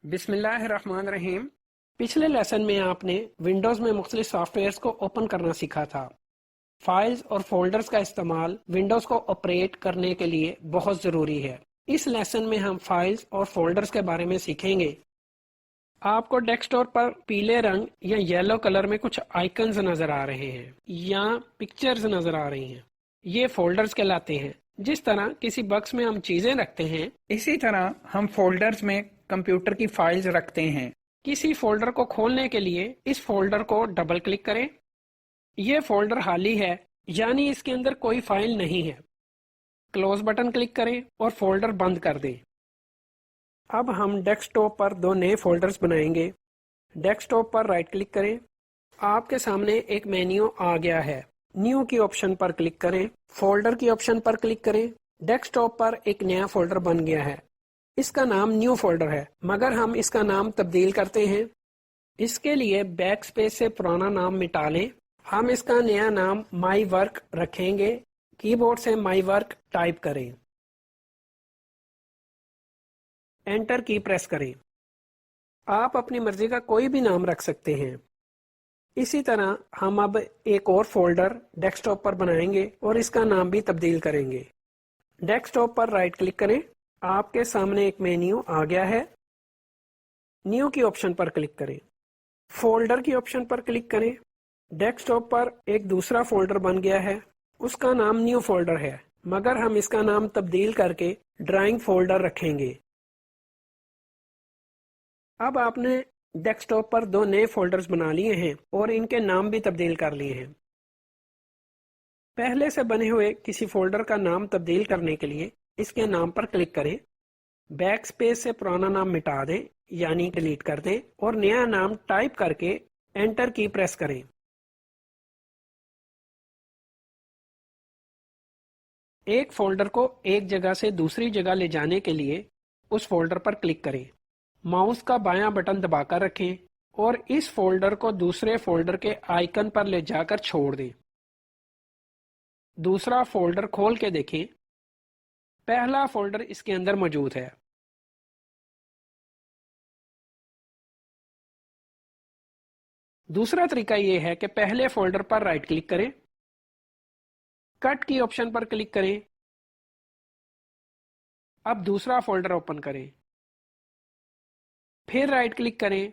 بسم اللہ الرحمن الرحیم۔ پچھلے لیسن میں آپ نے ونڈوز میں مختلف سافٹ ویئرز کو اوپن کرنا سیکھا تھا۔ فائلز اور فولڈرز کا استعمال ونڈوز کو آپریٹ کرنے کے لیے بہت ضروری ہے۔ اس لیسن میں ہم فائلز اور فولڈرز کے بارے میں سیکھیں گے۔ آپ کو ڈیسک ٹاپ پر پیلے رنگ یا یلو کلر میں کچھ آئکنز نظر آ رہے ہیں یا پکچرز نظر آ رہی ہیں۔ یہ فولڈرز کہلاتے ہیں۔ جس طرح کسی باکس میں ہم چیزیں رکھتے ہیں، اسی طرح ہم فولڈرز میں کمپیوٹر کی فائلز رکھتے ہیں۔ کسی فولڈر کو کھولنے کے لیے اس فولڈر کو ڈبل کلک کریں۔ یہ فولڈر خالی ہے، یعنی اس کے اندر کوئی فائل نہیں ہے۔ کلوز بٹن کلک کریں اور فولڈر بند کر دیں۔ اب ہم ڈیسک ٹاپ پر دو نئے فولڈرز بنائیں گے۔ ڈیسک ٹاپ پر رائٹ کلک کریں۔ آپ کے سامنے ایک مینیو آ گیا ہے۔ نیو کی آپشن پر کلک کریں، فولڈر کی آپشن پر کلک کریں۔ ڈیسک ٹاپ پر ایک نیا فولڈر بن گیا ہے۔ اس کا نام نیو فولڈر ہے، مگر ہم اس کا نام تبدیل کرتے ہیں۔ اس کے لیے بیک سپیس سے پرانا نام مٹا لیں۔ ہم اس کا نیا نام مائی ورک رکھیں گے۔ کی بورڈ سے مائی ورک ٹائپ کریں، انٹر کی پریس کریں۔ آپ اپنی مرضی کا کوئی بھی نام رکھ سکتے ہیں۔ اسی طرح ہم اب ایک اور فولڈر ڈیسک ٹاپ پر بنائیں گے اور اس کا نام بھی تبدیل کریں گے۔ ڈیسک ٹاپ پر رائٹ کلک کریں۔ آپ کے سامنے ایک مینیو آ گیا ہے۔ نیو کی آپشن پر کلک کریں، فولڈر کی آپشن پر کلک کریں۔ ڈیسک ٹاپ پر ایک دوسرا فولڈر بن گیا ہے، اس کا نام نیو فولڈر ہے، مگر ہم اس کا نام تبدیل کر کے ڈرائنگ فولڈر رکھیں گے۔ اب آپ نے ڈیسک ٹاپ پر دو نئے فولڈرز بنا لیے ہیں اور ان کے نام بھی تبدیل کر لیے ہیں۔ پہلے سے بنے ہوئے کسی فولڈر کا نام تبدیل کرنے کے لیے اس کے نام پر کلک کریں، بیک سپیس سے پرانا نام مٹا دیں یعنی ڈیلیٹ کر دیں اور نیا نام ٹائپ کر کے انٹر کی پریس کریں۔ ایک فولڈر کو ایک جگہ سے دوسری جگہ لے جانے کے لیے اس فولڈر پر کلک کریں، ماؤس کا بایاں بٹن دبا کر رکھیں اور اس فولڈر کو دوسرے فولڈر کے آئیکن پر لے جا کر چھوڑ دیں۔ دوسرا فولڈر کھول کے دیکھیں، پہلا فولڈر اس کے اندر موجود ہے۔ دوسرا طریقہ یہ ہے کہ پہلے فولڈر پر رائٹ کلک کریں، کٹ کی آپشن پر کلک کریں۔ اب دوسرا فولڈر اوپن کریں، پھر رائٹ کلک کریں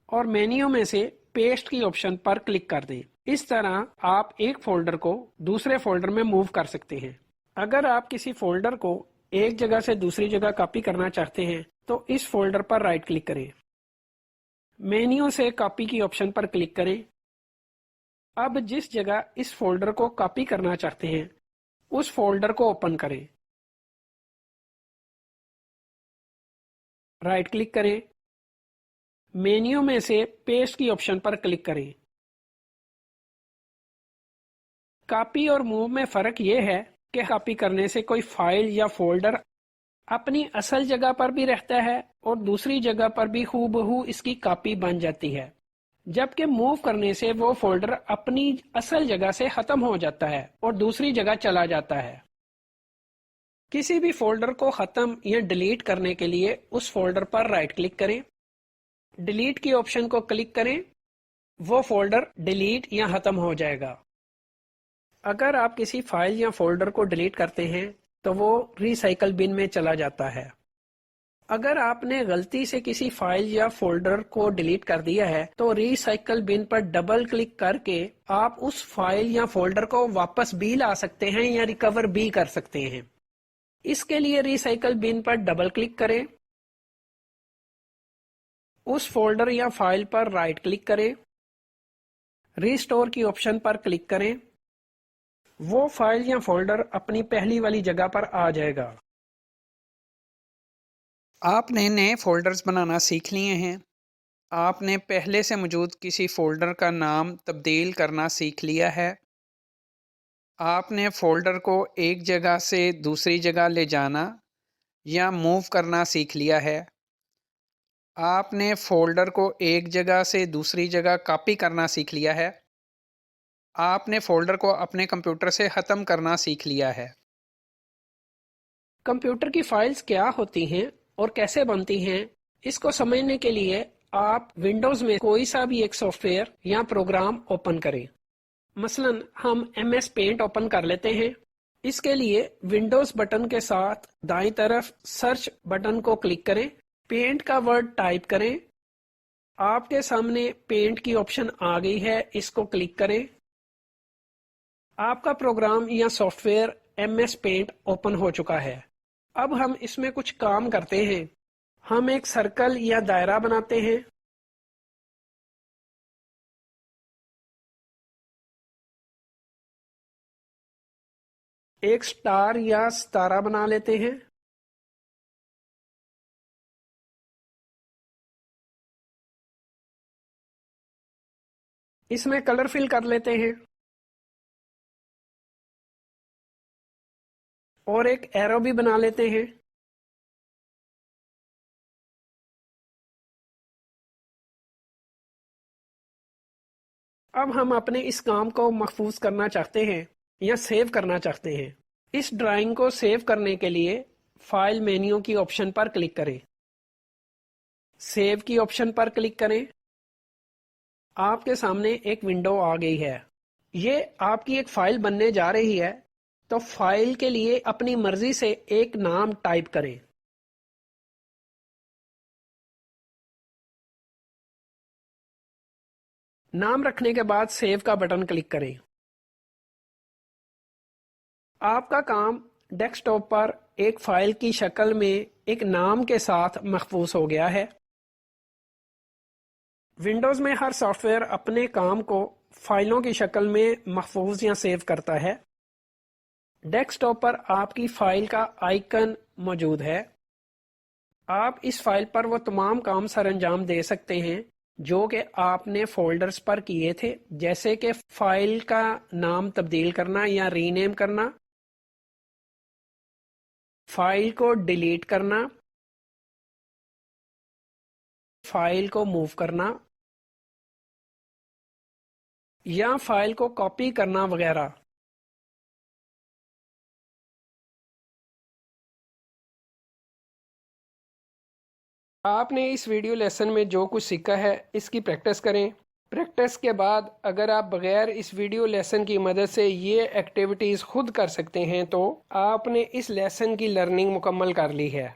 اور مینیو میں سے پیسٹ کی آپشن پر کلک کر دیں۔ اس طرح آپ ایک فولڈر کو دوسرے فولڈر میں موو کر سکتے ہیں۔ اگر آپ کسی فولڈر کو ایک جگہ سے دوسری جگہ کاپی کرنا چاہتے ہیں تو اس فولڈر پر رائٹ کلک کریں، مینیو سے کاپی کی آپشن پر کلک کریں۔ اب جس جگہ اس فولڈر کو کاپی کرنا چاہتے ہیں اس فولڈر کو اوپن کریں، رائٹ کلک کریں، مینیو میں سے پیسٹ کی آپشن پر کلک کریں۔ کاپی اور موو میں فرق یہ ہے کہ کاپی کرنے سے کوئی فائل یا فولڈر اپنی اصل جگہ پر بھی رہتا ہے اور دوسری جگہ پر بھی ہو بہو اس کی کاپی بن جاتی ہے، جبکہ موو کرنے سے وہ فولڈر اپنی اصل جگہ سے ختم ہو جاتا ہے اور دوسری جگہ چلا جاتا ہے۔ کسی بھی فولڈر کو ختم یا ڈیلیٹ کرنے کے لیے اس فولڈر پر رائٹ کلک کریں، ڈیلیٹ کی آپشن کو کلک کریں، وہ فولڈر ڈیلیٹ یا ختم ہو جائے گا۔ اگر آپ کسی فائل یا فولڈر کو ڈیلیٹ کرتے ہیں تو وہ ری سائیکل بن میں چلا جاتا ہے۔ اگر آپ نے غلطی سے کسی فائل یا فولڈر کو ڈیلیٹ کر دیا ہے تو ری سائیکل بن پر ڈبل کلک کر کے آپ اس فائل یا فولڈر کو واپس بھی لا سکتے ہیں یا ریکور بھی کر سکتے ہیں۔ اس کے لیے ری سائیکل بن پر ڈبل کلک کریں، اس فولڈر یا فائل پر رائٹ کلک کریں، ریسٹور کی آپشن پر کلک کریں، وہ فائل یا فولڈر اپنی پہلی والی جگہ پر آ جائے گا۔ آپ نے نئے فولڈرز بنانا سیکھ لیے ہیں۔ آپ نے پہلے سے موجود کسی فولڈر کا نام تبدیل کرنا سیکھ لیا ہے۔ آپ نے فولڈر کو ایک جگہ سے دوسری جگہ لے جانا یا موو کرنا سیکھ لیا ہے۔ آپ نے فولڈر کو ایک جگہ سے دوسری جگہ کاپی کرنا سیکھ لیا ہے۔ آپ نے فولڈر کو اپنے کمپیوٹر سے ختم کرنا سیکھ لیا ہے۔ کمپیوٹر کی فائلز کیا ہوتی ہیں اور کیسے بنتی ہیں، اس کو سمجھنے کے لیے آپ ونڈوز میں کوئی سا بھی ایک سافٹ ویئر یا پروگرام اوپن کریں. مثلا ہم MS پینٹ اوپن کر لیتے ہیں. اس کے لیے ونڈوز بٹن کے ساتھ دائیں طرف سرچ بٹن کو کلک کریں، پینٹ کا ورڈ ٹائپ کریں. آپ کے سامنے پینٹ کی آپشن آ گئی ہے، اس کو کلک کریں. آپ کا پروگرام یا software MS paint open ہو چکا ہے. اب ہم اس میں کچھ کام کرتے ہیں. ہم ایک سرکل یا دائرہ بناتے ہیں. ایک سٹار یا ستارہ بنا لیتے ہیں. اس میں کلر فل کر لیتے ہیں اور ایک ایرو بھی بنا لیتے ہیں. اب ہم اپنے اس کام کو محفوظ کرنا چاہتے ہیں یا سیو کرنا چاہتے ہیں. اس ڈرائنگ کو سیو کرنے کے لیے فائل مینیو کی آپشن پر کلک کریں، سیو کی آپشن پر کلک کریں. آپ کے سامنے ایک ونڈو آ گئی ہے. یہ آپ کی ایک فائل بننے جا رہی ہے، تو فائل کے لیے اپنی مرضی سے ایک نام ٹائپ کریں. نام رکھنے کے بعد سیو کا بٹن کلک کریں. آپ کا کام ڈیسک ٹاپ پر ایک فائل کی شکل میں ایک نام کے ساتھ محفوظ ہو گیا ہے. ونڈوز میں ہر سافٹ ویئر اپنے کام کو فائلوں کی شکل میں محفوظ یا سیو کرتا ہے. ڈیسک ٹاپ پر آپ کی فائل کا آئیکن موجود ہے. آپ اس فائل پر وہ تمام کام سر انجام دے سکتے ہیں جو کہ آپ نے فولڈرز پر کیے تھے، جیسے کہ فائل کا نام تبدیل کرنا یا ری نیم کرنا، فائل کو ڈیلیٹ کرنا، فائل کو موو کرنا یا فائل کو کاپی کرنا وغیرہ. آپ نے اس ویڈیو لیسن میں جو کچھ سیکھا ہے اس کی پریکٹس کریں. پریکٹس کے بعد اگر آپ بغیر اس ویڈیو لیسن کی مدد سے یہ ایکٹیویٹیز خود کر سکتے ہیں تو آپ نے اس لیسن کی لرننگ مکمل کر لی ہے.